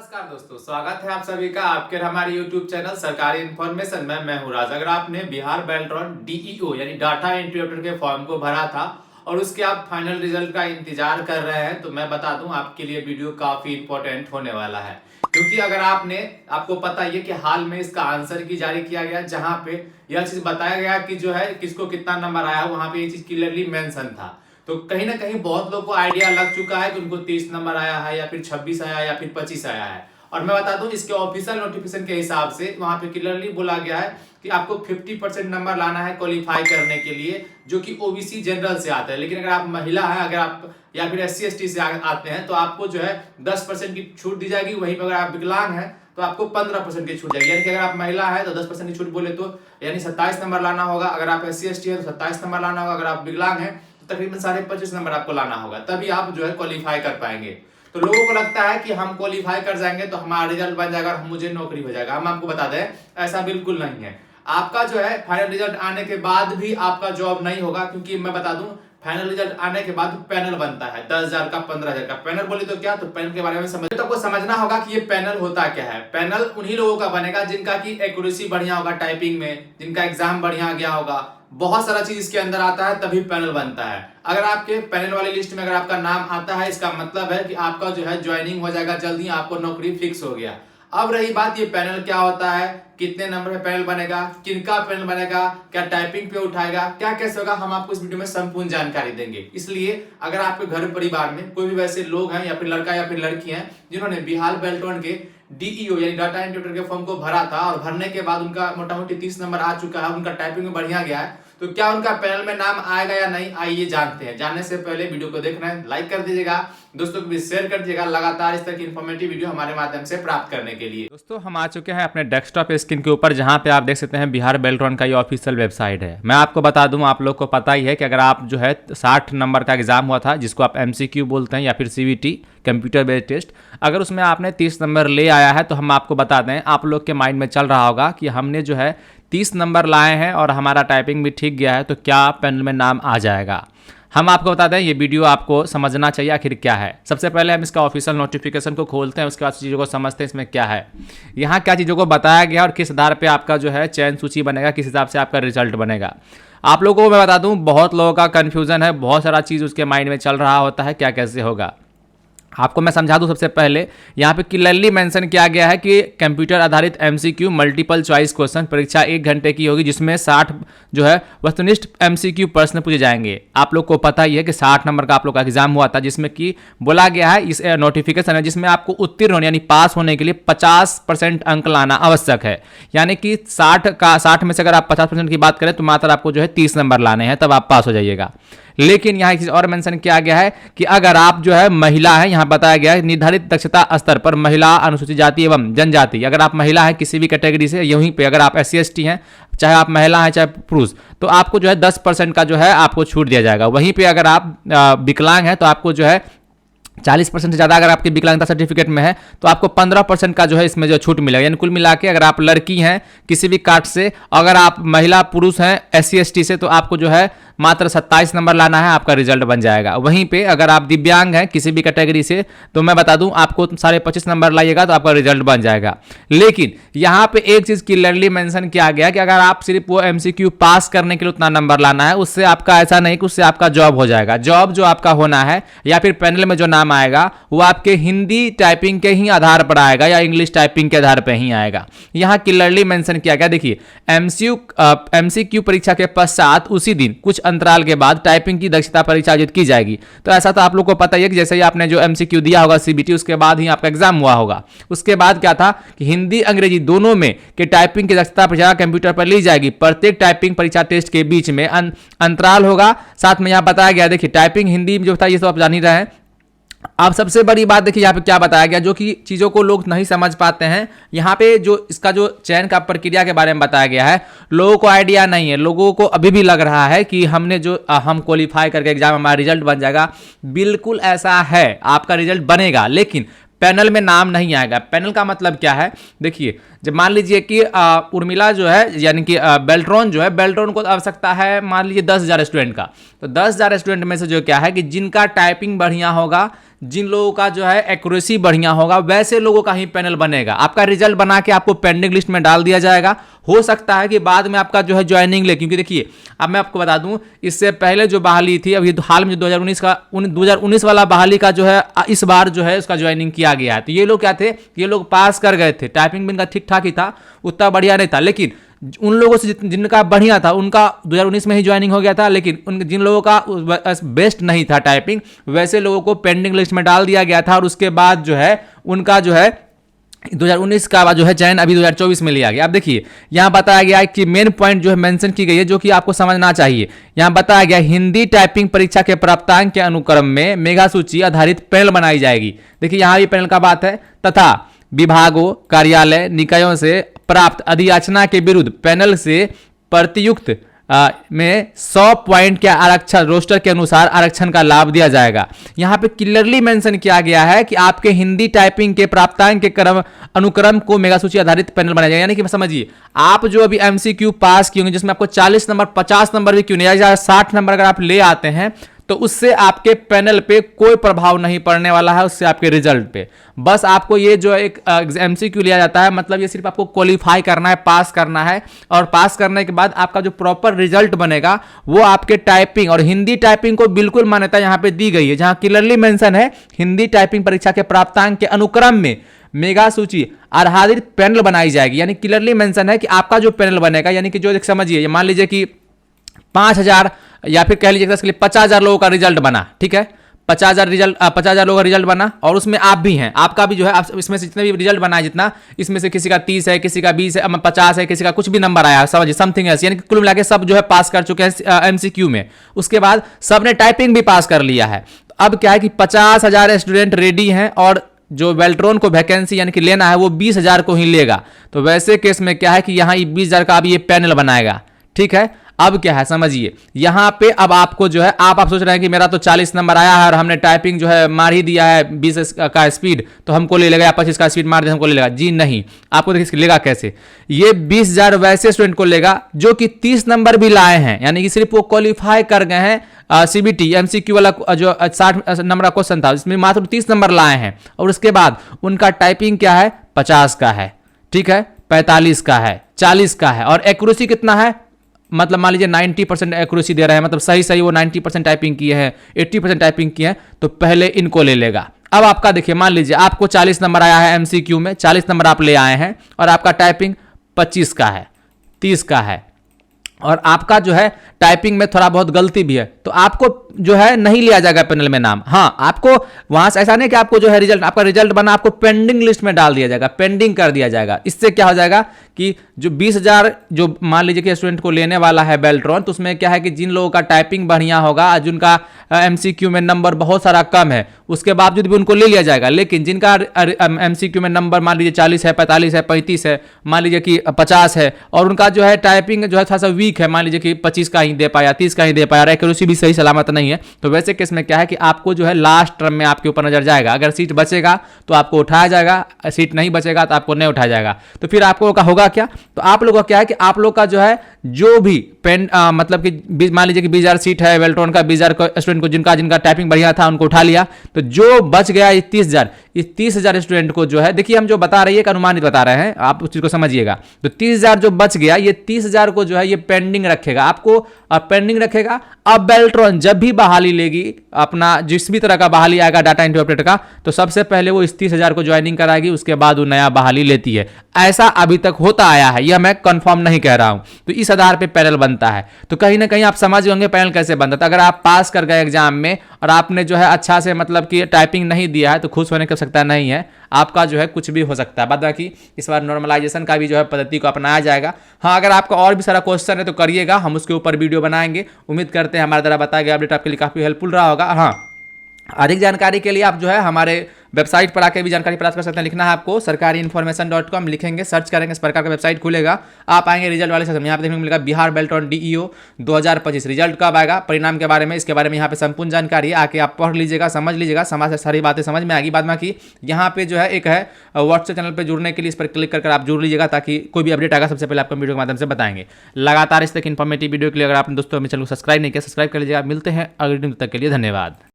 नमस्कार दोस्तों, स्वागत है आप सभी का आपके हमारे YouTube चैनल सरकारी इन्फॉर्मेशन में। मैं हूं राज। अगर आपने बिहार बेल्ट्रॉन डीईओ यानी डाटा एंट्री ऑपरेटर के फॉर्म को भरा था और उसके आप फाइनल रिजल्ट का इंतजार कर रहे हैं तो मैं बता दूं आपके लिए वीडियो काफी इंपॉर्टेंट होने वाला है। क्योंकि अगर आपको पता ही है कि हाल में इसका आंसर की जारी किया गया, जहां पे यह चीज बताया गया कि जो है किसको कितना नंबर आया, वहां पे ये चीज क्लियरली मेंशन था। तो कहीं ना कहीं बहुत लोग को आइडिया लग चुका है कि उनको 30 नंबर आया है या फिर 26 आया या फिर 25 आया है। और मैं बता दूं इसके ऑफिशियल नोटिफिकेशन के हिसाब से वहां पे क्लियरली बोला गया है कि आपको 50% नंबर लाना है क्वालिफाई करने के लिए, जो कि ओबीसी जनरल से आता है। लेकिन अगर आप महिला है, अगर आप या फिर SC ST से आते हैं तो आपको जो है 10% की छूट दी जाएगी। वहीं पर अगर आप विकलांग है तो आपको 15% की छूट जाएगी। यानी कि अगर आप महिला है तो 10% की छूट बोले तो यानी 27 नंबर लाना होगा। अगर आप SC ST है तो 27 नंबर लाना होगा। अगर आप विकलांग है तकरीबन 25.5 नंबर आपको लाना होगा, तभी आप जो है क्वालिफाई कर पाएंगे। तो लोगों को लगता है कि हम क्वालिफाई कर जाएंगे तो हमारा रिजल्ट बन जाएगा और मुझे नौकरी हो जाएगा। हम आपको बता दें ऐसा बिल्कुल नहीं है। आपका जो है फाइनल रिजल्ट आने के बाद भी आपका जॉब नहीं होगा, क्योंकि मैं बता दूं फाइनल रिजल्ट आने के बाद पैनल बनता है 10,000 का 15,000 का। पैनल बोले तो क्या, तो पैनल के बारे में तो आपको समझना होगा कि ये पैनल होता क्या है। पैनल उन्हीं लोगों का बनेगा जिनका की एक्यूरेसी बढ़िया होगा टाइपिंग में, जिनका एग्जाम बढ़िया गया होगा, बहुत सारा चीज इसके अंदर आता है, तभी पैनल बनता है। अगर आपके पैनल वाली लिस्ट में अगर आपका नाम आता है, इसका मतलब है कि आपका जो है ज्वाइनिंग हो जाएगा जल्दी, आपको नौकरी फिक्स हो गया। अब रही बात ये पैनल क्या होता है, कितने नंबर पे पैनल बनेगा, किनका पैनल बनेगा, क्या टाइपिंग पे उठाएगा, क्या कैसे होगा, हम आपको इस वीडियो में संपूर्ण जानकारी देंगे। इसलिए अगर आपके घर परिवार में कोई भी वैसे लोग हैं या फिर लड़का या फिर लड़की हैं जिन्होंने बिहार बेल्ट्रॉन के डीईओ यानी डाटा एंट्री ऑपरेटर के फॉर्म को भरा था और भरने के बाद उनका मोटा मोटी 30 नंबर आ चुका है, उनका टाइपिंग में बढ़िया गया है, तो क्या उनका पैनल में नाम आएगा या नहीं, आइए जानते हैं। जानने से पहले वीडियो को देखना है लाइक कर दीजिएगा, दोस्तों को भी शेयर कर दीजिएगा, लगातार इस तरह की इंफॉर्मेटिव वीडियो हमारे माध्यम से प्राप्त करने के लिए। दोस्तों हम आ चुके हैं अपने डेस्कटॉप स्क्रीन के ऊपर, जहां पे आप देख सकते हैं बिहार बेल्ट्रॉन का ये ऑफिशियल वेबसाइट है। मैं आपको बता दूं, आप लोग को पता ही है कि अगर आप जो है 60 नंबर का एग्जाम हुआ था, जिसको आप MCQ बोलते हैं या फिर CVT कंप्यूटर बेस्ड टेस्ट, अगर उसमें आपने 30 नंबर ले आया है तो हम आपको बता दें, आप लोग के माइंड में चल रहा होगा कि हमने जो है 30 नंबर लाए हैं और हमारा टाइपिंग भी ठीक गया है, तो क्या पैनल में नाम आ जाएगा। हम आपको बता दें ये वीडियो आपको समझना चाहिए आखिर क्या है। सबसे पहले हम इसका ऑफिशियल नोटिफिकेशन को खोलते हैं, उसके बाद चीज़ों को समझते हैं इसमें क्या है, यहाँ क्या चीज़ों को बताया गया और किस आधार पे आपका जो है चयन सूची बनेगा, किस हिसाब से आपका रिजल्ट बनेगा। आप लोगों को मैं बता दूं बहुत लोगों का कन्फ्यूज़न है, बहुत सारा चीज़ उसके माइंड में चल रहा होता है क्या कैसे होगा। आपको मैं समझा दूं, सबसे पहले यहाँ पे क्लियरली मेंशन किया गया है कि कंप्यूटर आधारित MCQ मल्टीपल चॉइस क्वेश्चन परीक्षा 1 घंटे की होगी, जिसमें 60 जो है वस्तुनिष्ठ MCQ प्रश्न पूछे जाएंगे। आप लोग को पता ही है कि 60 नंबर का आप लोग का एग्जाम हुआ था, जिसमें कि बोला गया है इस नोटिफिकेशन है जिसमें आपको उत्तीर्ण होने यानी पास होने के लिए 50% अंक लाना आवश्यक है। यानी कि 60 में से अगर आप 50% की बात करें तो मात्र आपको जो है 30 नंबर लाने हैं, तब आप पास हो जाइएगा। लेकिन यहाँ एक चीज और मेंशन किया गया है कि अगर आप जो है महिला है, यहाँ बताया गया है निर्धारित दक्षता स्तर पर महिला, अनुसूचित जाति एवं जनजाति, अगर आप महिला है किसी भी कैटेगरी से, यहीं पे अगर आप SC ST हैं, चाहे आप महिला है चाहे पुरुष, तो आपको जो है 10% का जो है आपको छूट दिया जाएगा। वहीं पे अगर आप विकलांग हैं तो आपको जो है 40% से ज़्यादा अगर आपकी विकलांगता सर्टिफिकेट में है तो आपको 15% का जो है इसमें जो छूट मिलेगा। यानी कुल मिला के अगर आप लड़की हैं किसी भी कास्ट से, अगर आप महिला पुरुष हैं SC ST से, तो आपको जो है मात्र 27 नंबर लाना है, आपका रिजल्ट बन जाएगा। वहीं पे अगर आप दिव्यांग हैं किसी भी कैटेगरी से, तो मैं बता दूं आपको 25.5 नंबर लाइएगा तो आपका रिजल्ट बन जाएगा। लेकिन यहाँ पे एक चीज़ क्लियरली मेंशन किया गया कि अगर आप सिर्फ वो MCQ पास करने के लिए उतना नंबर लाना है, उससे आपका ऐसा नहीं कि उससे आपका जॉब हो जाएगा। जॉब जो आपका होना है या फिर पैनल में जो नाम आएगा वो आपके हिंदी टाइपिंग के ही आधार पर आएगा या इंग्लिश टाइपिंग के आधार पर ही आएगा। यहाँ क्लियरली मेंशन किया गया। देखिए MCQ परीक्षा के पश्चात उसी दिन कुछ अंतराल के बाद टाइपिंग की दक्षता परीक्षा आयोजित की जाएगी। तो ऐसा तो आप लोग को पता ही है कि जैसे ही आपने जो MCQ दिया होगा CBT, उसके बाद ही आपका एग्जाम हुआ होगा। उसके बाद क्या था कि हिंदी अंग्रेजी दोनों में के टाइपिंग की दक्षता परीक्षा कंप्यूटर पर ली जाएगी। प्रत्येक टाइपिंग परीक्षा टेस्ट के बीच में अंतराल होगा। साथ में यहाँ बताया गया, देखिए टाइपिंग हिंदी में जो था ये तो आप जान ही रहे हैं। अब सबसे बड़ी बात देखिए यहाँ पे क्या बताया गया, जो कि चीज़ों को लोग नहीं समझ पाते हैं। यहाँ पे जो इसका जो चयन का प्रक्रिया के बारे में बताया गया है, लोगों को आइडिया नहीं है। लोगों को अभी भी लग रहा है कि हमने जो हम क्वालिफाई करके एग्जाम हमारा रिजल्ट बन जाएगा। बिल्कुल ऐसा है, आपका रिजल्ट बनेगा लेकिन पैनल में नाम नहीं आएगा। पैनल का मतलब क्या है, देखिए जब मान लीजिए कि उर्मिला जो है यानी कि बेल्ट्रॉन जो है, बेल्ट्रॉन को आवश्यकता है मान लीजिए 10,000 स्टूडेंट का, तो 10,000 स्टूडेंट में से जो क्या है कि जिनका टाइपिंग बढ़िया होगा, जिन लोगों का जो है एक्यूरेसी बढ़िया होगा वैसे लोगों का ही पैनल बनेगा। आपका रिजल्ट बना के आपको पेंडिंग लिस्ट में डाल दिया जाएगा। हो सकता है कि बाद में आपका जो है ज्वाइनिंग ले, क्योंकि देखिए अब मैं आपको बता दूं इससे पहले जो बहाली थी, अभी हाल में जो 2019 वाला बहाली का जो है इस बार जो है उसका ज्वाइनिंग किया गया है। तो ये लोग क्या थे, ये लोग पास कर गए थे, टाइपिंग भी इनका ठीक ठाक ही था, उतना बढ़िया नहीं था, लेकिन उन लोगों से जिनका बढ़िया था उनका 2019 में ही ज्वाइनिंग हो गया था। लेकिन जिन लोगों का बेस्ट नहीं था टाइपिंग, वैसे लोगों को पेंडिंग लिस्ट में डाल दिया गया था और उसके बाद जो है उनका जो है 2019 का जो है चयन अभी 2024 में लिया गया। अब देखिए यहाँ बताया गया है कि मेन पॉइंट जो है मेंशन की गई है, जो कि आपको समझना चाहिए। यहाँ बताया गया हिंदी टाइपिंग परीक्षा के प्राप्तांक के अनुक्रम में मेगा सूची आधारित पैनल बनाई जाएगी। देखिए यहाँ भी पैनल का बात है, तथा विभागों, कार्यालय, निकायों से प्राप्त अधियाचना के विरुद्ध पैनल से प्रतियुक्त में 100 पॉइंट के आरक्षण रोस्टर के अनुसार आरक्षण का लाभ दिया जाएगा। यहाँ पे क्लियरली मेंशन किया गया है कि आपके हिंदी टाइपिंग के प्राप्तांक के अनुक्रम को मेगा सूची आधारित पैनल बनाया जाएगा। यानी कि समझिए आप जो अभी एमसीक्यू पास किए होंगे, जिसमें आपको 40 नंबर 50 नंबर भी क्यों नहीं आएगा, 60 नंबर अगर आप ले आते हैं तो उससे आपके पैनल पे कोई प्रभाव नहीं पड़ने वाला है, उससे आपके रिजल्ट पे। बस आपको ये जो एक एमसीक्यू लिया जाता है, मतलब ये सिर्फ आपको क्वालिफाई करना है, पास करना है, और पास करने के बाद आपका जो प्रॉपर रिजल्ट बनेगा वो आपके टाइपिंग और हिंदी टाइपिंग को बिल्कुल मान्यता यहाँ पे दी गई है, जहां क्लियरली मेंशन है हिंदी टाइपिंग परीक्षा के प्राप्तांक के अनुक्रम में मेगा सूची आधारित पैनल बनाई जाएगी। यानी क्लियरली मेंशन है कि आपका जो पैनल बनेगा, यानी कि जो समझिए मान लीजिए कि 5000 या फिर कह लीजिए इसके लिए 50,000 लोगों का रिजल्ट बना, ठीक है, 50,000 लोगों का रिजल्ट बना और उसमें आप भी हैं, आपका भी जो है इसमें से जितने भी रिजल्ट बना है जितना, इसमें से किसी का 30 है, किसी का 20 है, 50 है, किसी का कुछ भी नंबर आया, समझिए समथिंग ऐसे, यानी कि कुल मिला के सब जो है पास कर चुके हैं एमसीक्यू में। उसके बाद सबने टाइपिंग भी पास कर लिया है। अब क्या है कि 50,000 स्टूडेंट रेडी हैं और जो बेल्ट्रॉन को वैकेंसी यानी कि लेना है वो 20,000 को ही लेगा। तो वैसे केस में क्या है कि यहाँ 20,000 का अब ये पैनल बनाएगा, ठीक है। अब क्या है समझिए, यहाँ पे अब आपको जो है आप सोच रहे हैं कि मेरा तो 40 नंबर आया है और हमने टाइपिंग जो है मार ही दिया है 20 का स्पीड, तो हमको ले लेगा, या 25 का स्पीड मार दे हमको ले लेगा। जी नहीं, आपको देखिए लेगा कैसे, ये 20,000 वैसे स्टूडेंट को लेगा जो कि 30 नंबर भी लाए हैं, यानी कि सिर्फ वो क्वालिफाई कर गए हैं सीबीटी एमसीक्यू वाला जो 60 नंबर का क्वेश्चन था, इसमें मात्र 30 नंबर लाए हैं, और उसके बाद उनका टाइपिंग क्या है 50 का है, ठीक है, 45 का है, 40 का है, और एक्यूरेसी कितना है, मतलब मान लीजिए 90% एक्यूरेसी दे रहे हैं, मतलब सही वो 90% टाइपिंग किए हैं, 80% टाइपिंग किए हैं, तो पहले इनको ले लेगा। अब आपका देखिए मान लीजिए आपको 40 नंबर आया है एमसीक्यू में, 40 नंबर आप ले आए हैं और आपका टाइपिंग 25 का है, 30 का है, और आपका जो है टाइपिंग में थोड़ा बहुत गलती भी है, तो आपको जो है नहीं लिया जाएगा पैनल में नाम। हाँ, आपको वहां से ऐसा नहीं कि आपको जो है रिजल्ट, आपका रिजल्ट बना आपको पेंडिंग लिस्ट में डाल दिया जाएगा, पेंडिंग कर दिया जाएगा। इससे क्या हो जाएगा कि जो 20,000 जो मान लीजिए कि स्टूडेंट को लेने वाला है बेल्ट्रॉन, तो उसमें क्या है कि जिन लोगों का टाइपिंग बढ़िया होगा, जिनका एमसीक्यू में नंबर बहुत सारा कम है, उसके बावजूद भी उनको ले लिया जाएगा। लेकिन जिनका एमसीक्यू में नंबर मान लीजिए 40 है, 45 है, 35 है, मान लीजिए कि 50 है, और उनका जो है टाइपिंग जो है थोड़ा सा वीक है, मान लीजिए कि 25 का ही दे पाया, 30 का ही दे पाया, एक्यूरेसी भी सही सलामत नहीं है, तो वैसे केस में क्या है कि आपको जो है लास्ट टर्म में आपके ऊपर नजर जाएगा। अगर सीट बचेगा तो आपको उठाया जाएगा, सीट नहीं बचेगा तो आपको नहीं उठाया जाएगा। तो फिर आपको का होगा क्या, तो आप लोगों का क्या है कि आप लोग का जो है जो भी मतलब कि मान लीजिए कि 20,000 सीट है बेल्ट्रॉन का, 20,000 स्टूडेंट को जिनका टाइपिंग बढ़िया था उनको उठा लिया, तो जो बच गया 30,000, इस 30,000 स्टूडेंट को जो है, देखिए हम जो बता रहे हैं एक अनुमानित बता रहे हैं, आप उस चीज को समझिएगा। तो 30,000 जो बच गया, ये 30,000 को जो है ये पेंडिंग रखेगा, आपको पेंडिंग रखेगा। अब बेल्ट्रॉन जब भी बहाली लेगी, अपना जिस भी तरह का बहाली आएगा डाटा एंट्री ऑपरेटर का, तो सबसे पहले वो इस 30,000 को ज्वाइनिंग कराएगी, उसके बाद वो नया बहाली लेती है। ऐसा अभी तक होता आया है, यह मैं कंफर्म नहीं कह रहा हूं। तो इस आधार पे पैनल बनता है। तो कहीं ना कहीं आप समझ होंगे पैनल कैसे बनता है। तो अगर आप पास कर गए एग्जाम में और आपने जो है अच्छा से मतलब कि टाइपिंग नहीं दिया है, तो खुश होने की आवश्यकता नहीं है, आपका जो है कुछ भी हो सकता है। बाद बाकी इस बार नॉर्मलाइजेशन का भी जो है पद्धति को अपनाया जाएगा। हाँ, अगर आपका और भी सारा क्वेश्चन है तो करिएगा, हम उसके ऊपर वीडियो बनाएंगे। उम्मीद करते हैं हमारे द्वारा बताया गया अपडेट आपके लिए काफी हेल्पफुल रहा होगा। हाँ, अधिक जानकारी के लिए आप जो है हमारे वेबसाइट पर आके भी जानकारी प्राप्त कर सकते हैं। लिखना है आपको sarkariinformation.com, लिखेंगे, सर्च करेंगे, इस प्रकार का वेबसाइट खुलेगा, आप आएंगे रिजल्ट वाले सेक्शन में, यहाँ पे देखने को मिलेगा बिहार बेल्ट्रॉन DEO 2025 रिजल्ट कब आएगा, परिणाम के बारे में, इसके बारे में यहाँ पे संपूर्ण जानकारी आके आप पढ़ लीजिएगा, समझ लीजिएगा, समाज से सारी बातें समझ में आएगी। बाद बाकी यहाँ पे जो है एक है व्हाट्सएप चैनल पर जुड़ने के लिए, इस पर क्लिक करके आप जुड़ लीजिएगा, ताकि कोई भी अपडेट आएगा सबसे पहले आपको वीडियो के माध्यम से बताएंगे। लगातार इस तक इन्फॉर्मेटिव वीडियो के लिए अगर आपने दोस्तों हमें चैनल को सब्सक्राइब नहीं किया, सब्सक्राइब कर लीजिएगा। मिलते हैं अगले दिन तक के लिए, धन्यवाद।